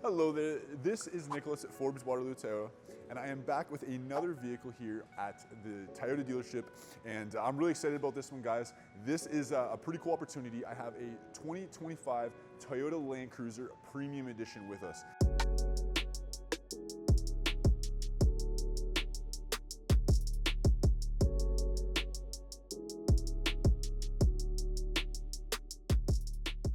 Hello there, this is Nicholas at Forbes Waterloo Toyota, and I am back with another vehicle here at the Toyota dealership, and I'm really excited about this one, guys. This is a pretty cool opportunity. I have a 2025 Toyota Land Cruiser Premium Edition with us.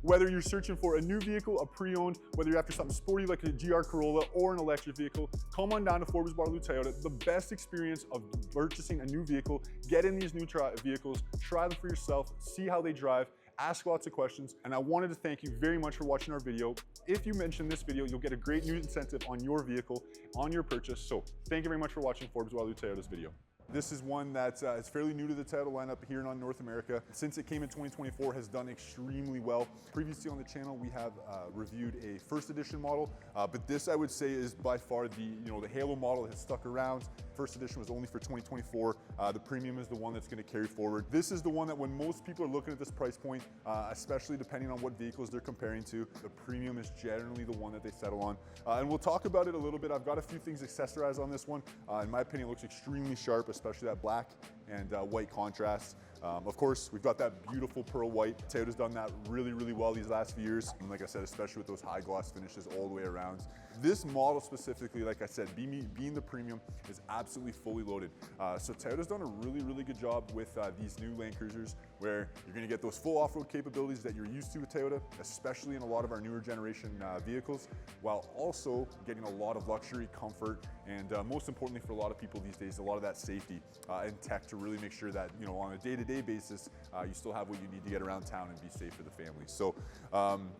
Whether you're searching for a new vehicle, a pre-owned, whether you're after something sporty like a GR Corolla or an electric vehicle, come on down to Forbes Waterloo Toyota. The best experience of purchasing a new vehicle. Get in these new vehicles, try them for yourself, see how they drive, ask lots of questions. And I wanted to thank you very much for watching our video. If you mention this video, you'll get a great new incentive on your vehicle, on your purchase. So thank you very much for watching Forbes Waterloo Toyota's video. This is one that is fairly new to the Toyota lineup here in North America. Since it came in 2024, has done extremely well. Previously on the channel, we have reviewed a first edition model, but this I would say is by far the Halo model that has stuck around. First edition was only for 2024. The premium is the one that's going to carry forward. This is the one that when most people are looking at this price point, especially depending on what vehicles they're comparing to, the premium is generally the one that they settle on. And we'll talk about it a little bit. I've got a few things accessorized on this one. In my opinion, it looks extremely sharp, especially that black and white contrast. Of course, we've got that beautiful pearl white. Toyota's done that really, really well these last few years. And like I said, especially with those high gloss finishes all the way around. This model specifically, like I said, being the premium, is absolutely fully loaded. So Toyota's done a really, really good job with these new Land Cruisers, where you're gonna get those full off-road capabilities that you're used to with Toyota, especially in a lot of our newer generation vehicles, while also getting a lot of luxury, comfort, and most importantly for a lot of people these days, a lot of that safety and tech to really make sure that, on a day-to-day basis, you still have what you need to get around town and be safe for the family. So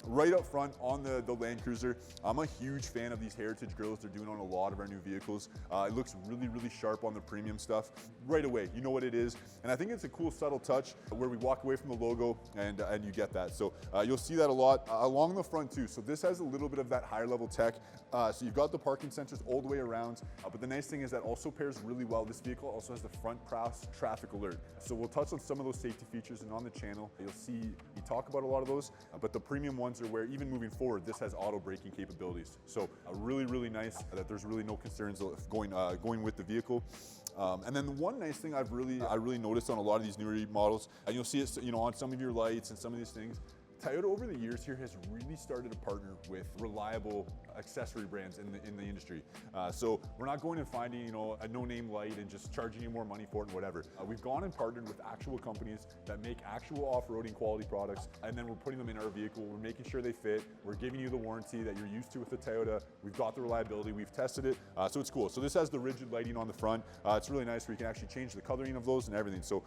right up front on the Land Cruiser, I'm a huge fan of these heritage grills they're doing on a lot of our new vehicles. It looks really, really sharp on the premium stuff. Right away, you know what it is. And I think it's a cool subtle touch where we walk away from the logo and you get that. So you'll see that a lot along the front too. So this has a little bit of that higher level tech. So you've got the parking sensors all the way around. But the nice thing is that also pairs really well. This vehicle also has the front pass traffic alert. So we'll touch on some of those safety features, and on the channel, you'll see we talk about a lot of those, but the premium ones are where even moving forward, this has auto braking capabilities. So really, really nice that there's really no concerns of going with the vehicle. And then the one nice thing I really noticed on a lot of these newer models, and you'll see it, on some of your lights and some of these things, Toyota over the years here has really started to partner with reliable accessory brands in the industry. So we're not going and finding a no-name light and just charging you more money for it and whatever. We've gone and partnered with actual companies that make actual off-roading quality products, and then we're putting them in our vehicle. We're making sure they fit. We're giving you the warranty that you're used to with the Toyota. We've got the reliability. We've tested it, so it's cool. So this has the rigid lighting on the front. It's really nice where you can actually change the coloring of those and everything. So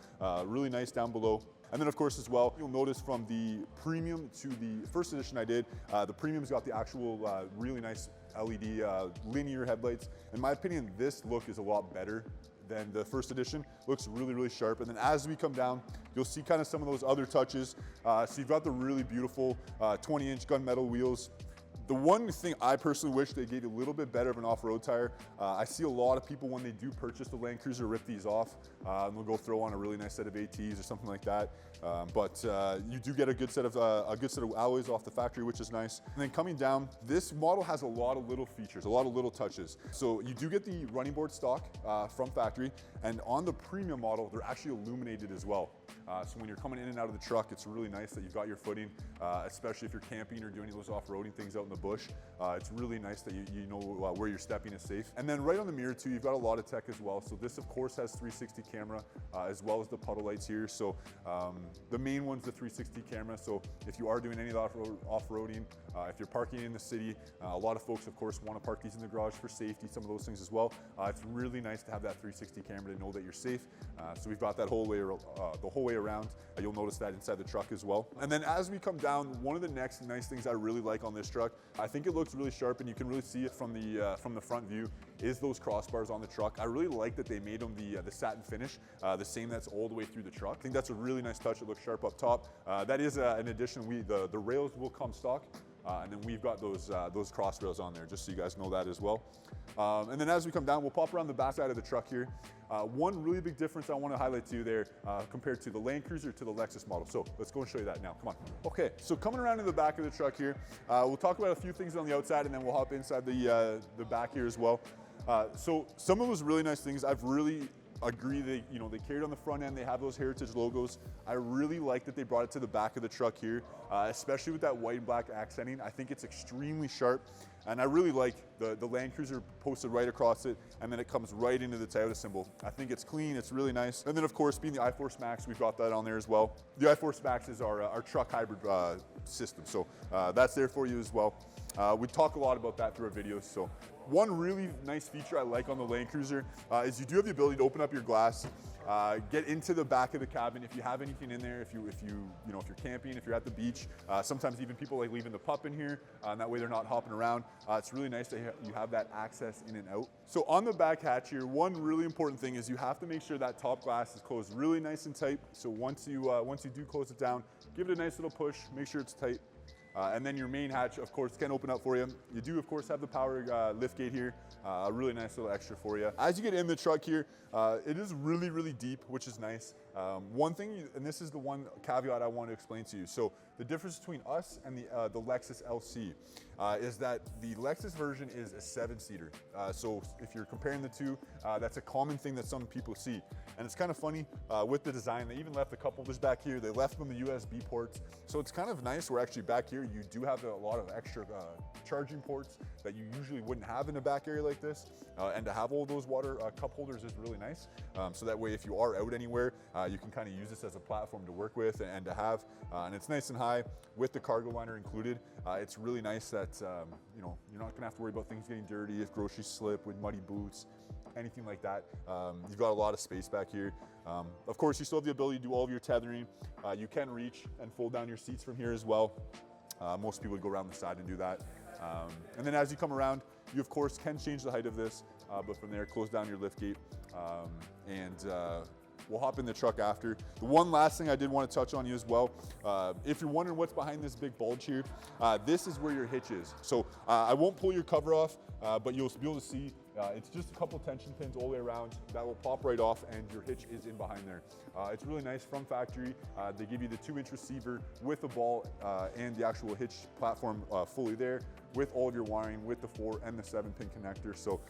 really nice down below. And then of course as well, you'll notice from the premium to the first edition I did, the premium's got the actual really nice LED linear headlights. In my opinion, this look is a lot better than the first edition. Looks really, really sharp. And then as we come down, you'll see kind of some of those other touches. So you've got the really beautiful 20-inch gunmetal wheels. The one thing I personally wish they gave you a little bit better of an off-road tire. I see a lot of people when they do purchase the Land Cruiser rip these off, and they'll go throw on a really nice set of ATs or something like that. But you do get a good set of alloys off the factory, which is nice. And then coming down, this model has a lot of little features, a lot of little touches. So you do get the running board stock from factory, and on the premium model, they're actually illuminated as well. So when you're coming in and out of the truck, it's really nice that you've got your footing, especially if you're camping or doing those off-roading things out in the bush. It's really nice that you know where you're stepping is safe. And then right on the mirror too, you've got a lot of tech as well. So this of course has 360 camera as well as the puddle lights here. So the main one's the 360 camera. So if you are doing any off-roading, if you're parking in the city, a lot of folks of course want to park these in the garage for safety, some of those things as well. It's really nice to have that 360 camera to know that you're safe. So we've got that the whole way around. You'll notice that inside the truck as well. And then as we come down, one of the next nice things I really like on this truck, I think it looks really sharp and you can really see it from the front view, is those crossbars on the truck. I really like that they made them the satin finish, the same that's all the way through the truck. I think that's a really nice touch. It looks sharp up top. That is an addition. The rails will come stock. and then we've got those cross rails on there, just so you guys know that as well. And then as we come down, we'll pop around the back side of the truck here. One really big difference I want to highlight to you there compared to the Land Cruiser to the Lexus model. So let's go and show you that now. Come on. Okay, so coming around to the back of the truck here, we'll talk about a few things on the outside, and then we'll hop inside the back here as well. So some of those really nice things, I've really agree they carried on the front end, they have those heritage logos. I really like that they brought it to the back of the truck here, especially with that white and black accenting. I think it's extremely sharp, and I really like the Land Cruiser posted right across it, and then it comes right into the Toyota symbol. I think it's clean, it's really nice. And then of course, being the iForce Max, we've got that on there as well. The iForce Max is our truck hybrid system, so that's there for you as well. We talk a lot about that through our videos. So one really nice feature I like on the Land Cruiser is you do have the ability to open up your glass, get into the back of the cabin if you have anything in there. If you're camping, if you're at the beach, sometimes even people like leaving the pup in here, and that way they're not hopping around. It's really nice that you have that access in and out. So on the back hatch here, one really important thing is you have to make sure that top glass is closed really nice and tight. So once you do close it down, give it a nice little push, make sure it's tight. And then your main hatch, of course, can open up for you. You do, of course, have the power lift gate here, a really nice little extra for you. As you get in the truck here, it is really, really deep, which is nice. One thing, and this is the one caveat I want to explain to you. So the difference between us and the Lexus LC is that the Lexus version is a 7-seater. So if you're comparing the two, that's a common thing that some people see. And it's kind of funny with the design, they even left a couple just back here. They left them the USB ports. So it's kind of nice. We're actually back here. You do have a lot of extra charging ports that you usually wouldn't have in a back area like this. And to have all those water cup holders is really nice. So that way, if you are out anywhere, you can kind of use this as a platform to work with and to have. And it's nice and high with the cargo liner included. It's really nice that you're not gonna have to worry about things getting dirty if groceries slip with muddy boots, anything like that. You've got a lot of space back here. Of course, you still have the ability to do all of your tethering. You can reach and fold down your seats from here as well. Most people would go around the side and do that. And then as you come around, you of course can change the height of this, but from there, close down your lift gate. We'll hop in the truck after. The one last thing I did want to touch on you as well, if you're wondering what's behind this big bulge here, this is where your hitch is. So I won't pull your cover off, but you'll be able to see it's just a couple tension pins all the way around that will pop right off, and your hitch is in behind there. It's really nice from factory. They give you the 2-inch receiver with the ball and the actual hitch platform fully there, with all of your wiring, with the 4 and the 7-pin connector. So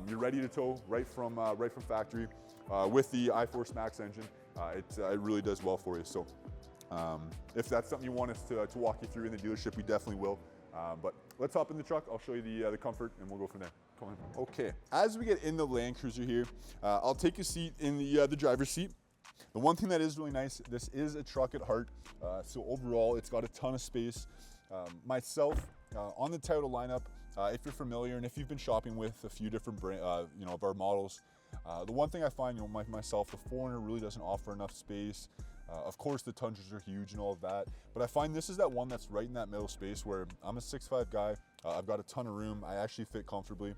you're ready to tow right from factory with the iForce Max engine. It really does well for you. So if that's something you want us to walk you through in the dealership, we definitely will. But let's hop in the truck. I'll show you the comfort, and we'll go from there. Come on. Okay, as we get in the Land Cruiser here, I'll take a seat in the driver's seat. The one thing that is really nice, this is a truck at heart. So overall, it's got a ton of space. Myself, on the Toyota lineup, if you're familiar and if you've been shopping with a few different of our models, the one thing I find, myself, the 4Runner really doesn't offer enough space. Of course, the Tundras are huge and all of that, but I find this is that one that's right in that middle space where I'm a 6'5" guy. I've got a ton of room. I actually fit comfortably,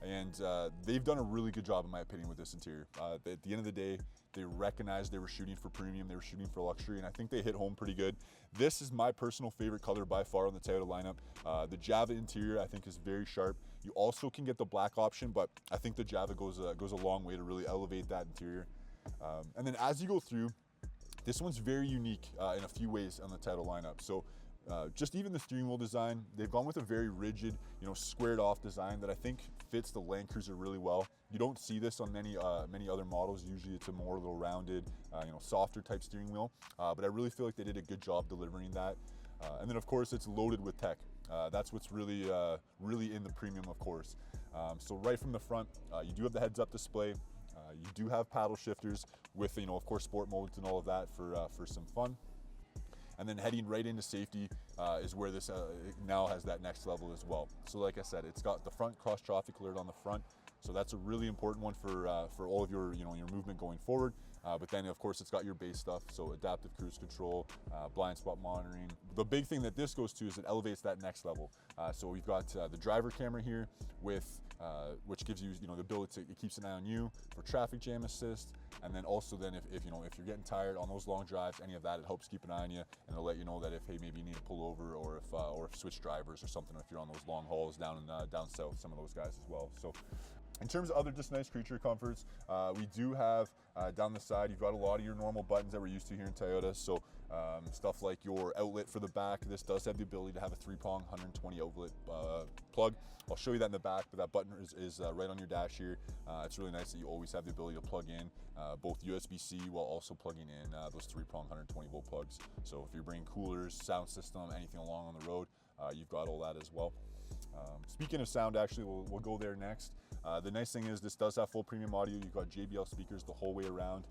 and they've done a really good job, in my opinion, with this interior. At the end of the day, they recognized they were shooting for premium, they were shooting for luxury, and I think they hit home pretty good. This is my personal favorite color by far on the Toyota lineup. The Java interior, I think, is very sharp. You also can get the black option, but I think the Java goes a long way to really elevate that interior. And then as you go through, this one's very unique in a few ways on the Toyota lineup. So just even the steering wheel design, they've gone with a very rigid, squared off design that I think fits the Land Cruiser really well. You don't see this on many other models. Usually it's a more little rounded, softer type steering wheel. But I really feel like they did a good job delivering that. And then of course it's loaded with tech. That's what's really in the premium, of course. So right from the front, you do have the heads-up display. You do have paddle shifters with, of course, sport modes and all of that for some fun. And then heading right into safety is where this now has that next level as well. So like I said, it's got the front cross traffic alert on the front. So that's a really important one for all of your, your movement going forward. But then of course it's got your base stuff, so adaptive cruise control, blind spot monitoring. The big thing that this goes to is it elevates that next level. So we've got the driver camera here with which gives you, the ability to, it keeps an eye on you for traffic jam assist. And then also then if you're getting tired on those long drives, any of that, it helps keep an eye on you, and it'll let you know that if, hey, maybe you need to pull over, or if switch drivers or something, if you're on those long hauls down south, some of those guys as well. So in terms of other just nice creature comforts, we do have down the side, you've got a lot of your normal buttons that we're used to here in Toyota. So stuff like your outlet for the back. This does have the ability to have a 3-prong 120 outlet plug. I'll show you that in the back, but that button is right on your dash here. It's really nice that you always have the ability to plug in both USB-C while also plugging in those 3-prong 120 volt plugs. So if you're bringing coolers, sound system, anything along on the road, you've got all that as well. Speaking of sound, actually, we'll go there next. The nice thing is this does have full premium audio. You've got JBL speakers the whole way around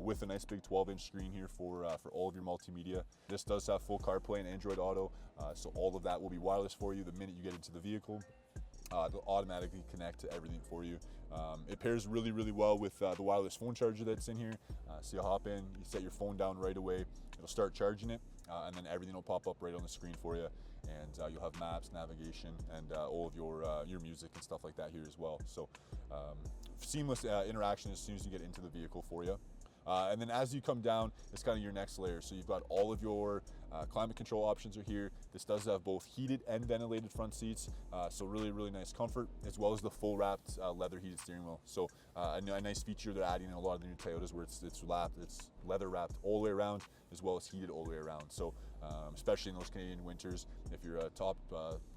with a nice big 12-inch screen here for all of your multimedia. This does have full CarPlay and Android Auto, so all of that will be wireless for you the minute you get into the vehicle. They'll automatically connect to everything for you. It pairs really, really well with the wireless phone charger that's in here. So you hop in, you set your phone down right away, it'll start charging it, and then everything will pop up right on the screen for you. And you'll have maps, navigation, and all of your music and stuff like that here as well. So seamless interaction as soon as you get into the vehicle for you. And then as you come down, it's kind of your next layer. So you've got all of your climate control options are here. This does have both heated and ventilated front seats. So really, really nice comfort, as well as the full wrapped leather heated steering wheel. So a nice feature they're adding in a lot of the new Toyotas, where it's leather wrapped all the way around, as well as heated all the way around. So especially in those Canadian winters, if you're a top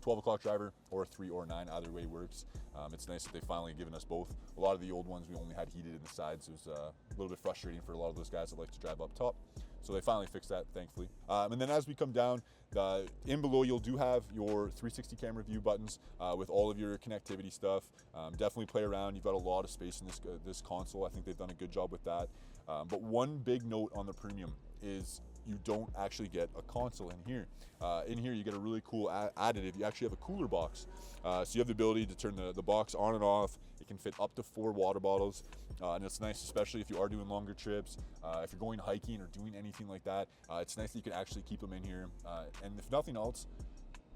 12 o'clock driver or a 3 or 9, either way works. It's nice that they finally given us both. A lot of the old ones we only had heated in the sides. It was a little bit frustrating for a lot of those guys that like to drive up top. So they finally fixed that, thankfully. And then as we come down, in below you'll do have your 360 camera view buttons with all of your connectivity stuff. Definitely play around. You've got a lot of space in this console. I think they've done a good job with that. But one big note on the Premium is you don't actually get a console in here. In here you get a really cool additive. You actually have a cooler box. So you have the ability to turn the box on and off. It can fit up to 4 water bottles. And it's nice, especially if you are doing longer trips, if you're going hiking or doing anything like that. It's nice that you can actually keep them in here. And if nothing else,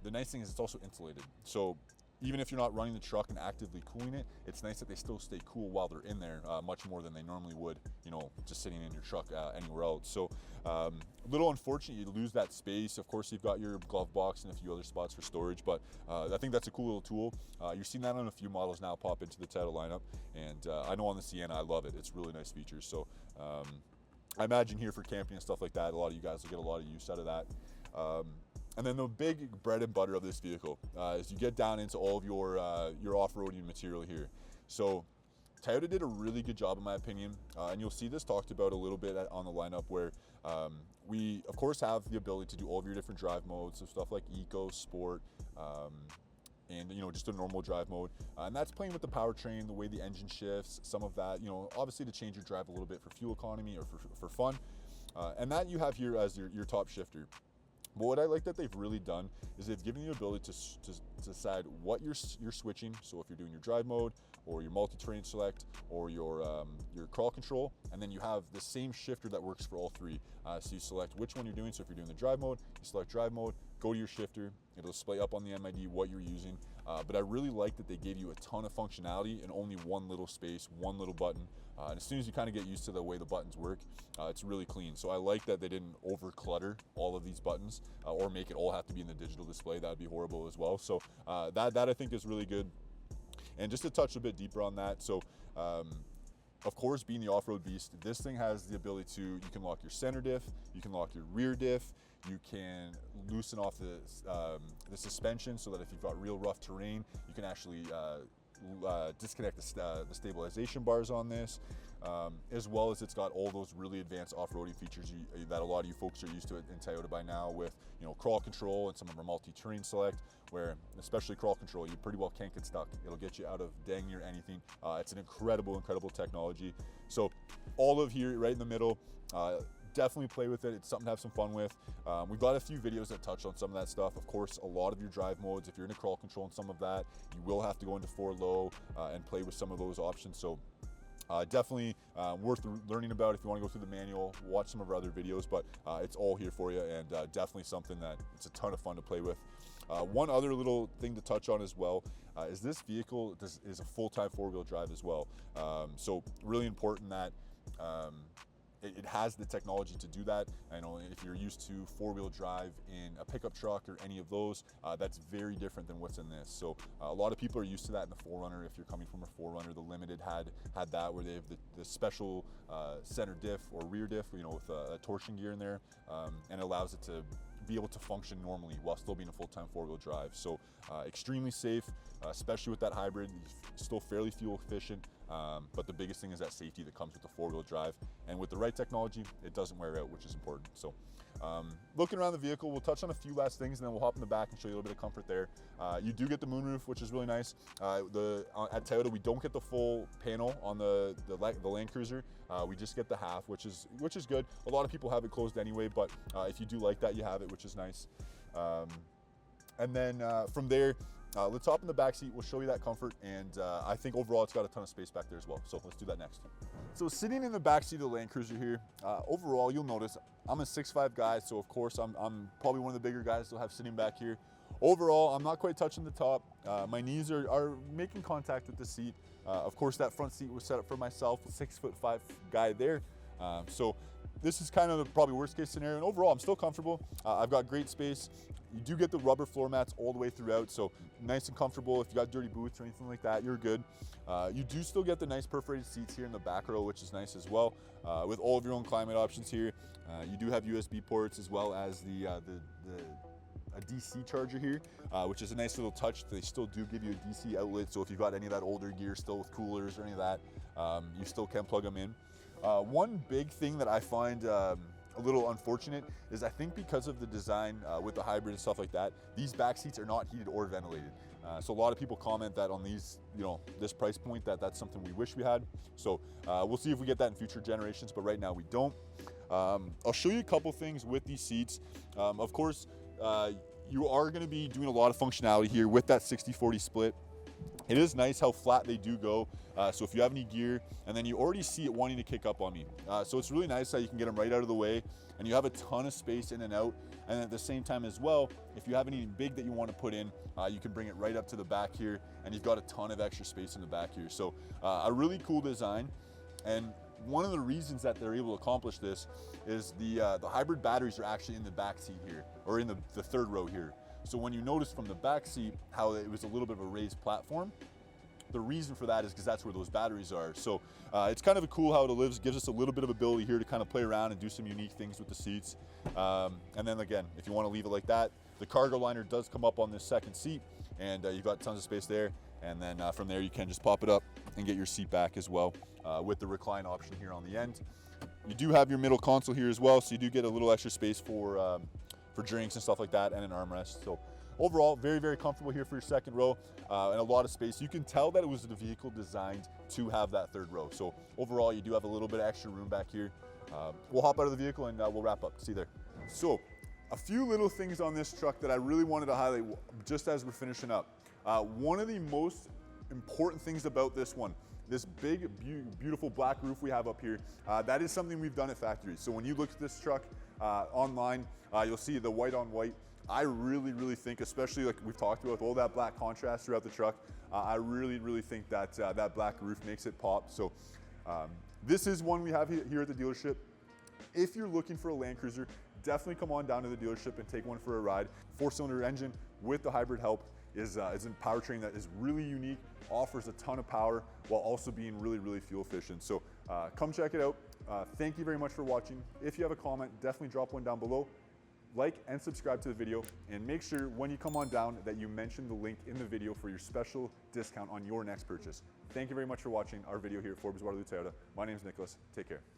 the nice thing is it's also insulated. So even if you're not running the truck and actively cooling it, it's nice that they still stay cool while they're in there, much more than they normally would, just sitting in your truck anywhere else. So a little unfortunate you lose that space. Of course, you've got your glove box and a few other spots for storage, but I think that's a cool little tool. You're seeing that on a few models now pop into the Toyota lineup, and I know on the Sienna, I love it. It's really nice features. So I imagine here for camping and stuff like that, a lot of you guys will get a lot of use out of that. And then the big bread and butter of this vehicle is you get down into all of your off-roading material here. So Toyota did a really good job in my opinion, and you'll see this talked about a little bit on the lineup, where we of course have the ability to do all of your different drive modes, so stuff like Eco, Sport, and just a normal drive mode, and that's playing with the powertrain, the way the engine shifts, some of that, obviously to change your drive a little bit for fuel economy or for fun, and that you have here as your top shifter. But what I like that they've really done is they've given you the ability to decide what you're switching. So if you're doing your drive mode or your multi-terrain select or your crawl control, and then you have the same shifter that works for all three. So you select which one you're doing. So if you're doing the drive mode, you select drive mode, go to your shifter, it'll display up on the MID what you're using. But I really like that they gave you a ton of functionality in only one little space, one little button. And as soon as you kind of get used to the way the buttons work, it's really clean. So I like that they didn't over clutter all of these buttons or make it all have to be in the digital display. That would be horrible as well. So that I think is really good. And just to touch a bit deeper on that, so of course, being the off-road beast, this thing has the ability to, you can lock your center diff, you can lock your rear diff, you can loosen off the suspension so that if you've got real rough terrain, you can actually disconnect the stabilization bars on this, as well as it's got all those really advanced off-roading features that a lot of you folks are used to in Toyota by now, with crawl control and some of our multi-terrain select, where especially crawl control, you pretty well can't get stuck. It'll get you out of dang near anything. It's an incredible technology. So all of here right in the middle, definitely play with it. It's something to have some fun with. We've got a few videos that touch on some of that stuff. Of course, a lot of your drive modes, if you're in a crawl control and some of that, you will have to go into 4 low and play with some of those options. So Definitely worth learning about if you want to go through the manual, watch some of our other videos, but it's all here for you, and definitely something that it's a ton of fun to play with. One other little thing to touch on as well is this vehicle is a full-time four-wheel drive as well. So really important that it has the technology to do that. I know if you're used to four-wheel drive in a pickup truck or any of those, that's very different than what's in this. So a lot of people are used to that in the 4Runner. If you're coming from a 4Runner, the Limited had that where they have the special center diff or rear diff, you know, with a torsion gear in there, and it allows it to be able to function normally while still being a full-time four-wheel drive. So extremely safe, especially with that hybrid, still fairly fuel efficient, but the biggest thing is that safety that comes with the four-wheel drive. And with the right technology, it doesn't wear out, which is important. So looking around the vehicle, we'll touch on a few last things and then we'll hop in the back and show you a little bit of comfort there. You do get the moonroof, which is really nice. At Toyota, we don't get the full panel on the Land Cruiser. We just get the half, which is good. A lot of people have it closed anyway, but if you do like that, you have it, which is nice. And then from there, let's hop in the back seat. We'll show you that comfort, and I think overall it's got a ton of space back there as well. So let's do that next. So sitting in the back seat of the Land Cruiser here, overall you'll notice I'm a 6'5" guy, so of course I'm probably one of the bigger guys to have sitting back here. Overall, I'm not quite touching the top. My knees are making contact with the seat. Of course, that front seat was set up for myself, a 6'5" guy there. So this is kind of the probably worst case scenario, and overall I'm still comfortable. I've got great space. You do get the rubber floor mats all the way throughout, so nice and comfortable. If you got dirty boots or anything like that, you're good. You do still get the nice perforated seats here in the back row, which is nice as well, with all of your own climate options here. You do have USB ports as well as a DC charger here, which is a nice little touch. They still do give you a DC outlet, so if you've got any of that older gear still with coolers or any of that, you still can plug them in. One big thing that I find a little unfortunate is I think because of the design with the hybrid and stuff like that, these back seats are not heated or ventilated. So a lot of people comment that on these, this price point, that's something we wish we had. So we'll see if we get that in future generations, but right now we don't. I'll show you a couple things with these seats. Of course, you are going to be doing a lot of functionality here with that 60/40 split. It is nice how flat they do go. So if you have any gear, and then you already see it wanting to kick up on me. So it's really nice that you can get them right out of the way, and you have a ton of space in and out. And at the same time as well, if you have anything big that you want to put in, you can bring it right up to the back here, and you've got a ton of extra space in the back here. So a really cool design. And one of the reasons that they're able to accomplish this is the hybrid batteries are actually in the back seat here, or in the third row here. So when you notice from the back seat how it was a little bit of a raised platform, the reason for that is because that's where those batteries are. So it's kind of cool how it gives us a little bit of ability here to kind of play around and do some unique things with the seats. And then again, if you want to leave it like that, the cargo liner does come up on this second seat, and you've got tons of space there. And then from there you can just pop it up and get your seat back as well with the recline option here on the end. You do have your middle console here as well, so you do get a little extra space for drinks and stuff like that, and an armrest. So overall, very, very comfortable here for your second row, and a lot of space. You can tell that it was the vehicle designed to have that third row. So overall, you do have a little bit of extra room back here. We'll hop out of the vehicle and we'll wrap up. See you there. So a few little things on this truck that I really wanted to highlight just as we're finishing up. One of the most important things about this one, this big, beautiful black roof we have up here, that is something we've done at factory. So when you look at this truck online, you'll see the white on white. I really, really think, especially like we've talked about with all that black contrast throughout the truck, I really, really think that that black roof makes it pop. So this is one we have here at the dealership. If you're looking for a Land Cruiser, definitely come on down to the dealership and take one for a ride. 4-cylinder engine with the hybrid help is a powertrain that is really unique, offers a ton of power while also being really, really fuel efficient. So come check it out. Thank you very much for watching. If you have a comment, definitely drop one down below. Like and subscribe to the video, and make sure when you come on down that you mention the link in the video for your special discount on your next purchase. Thank you very much for watching our video here at Waterloo Toyota. My name is Nicholas. Take care.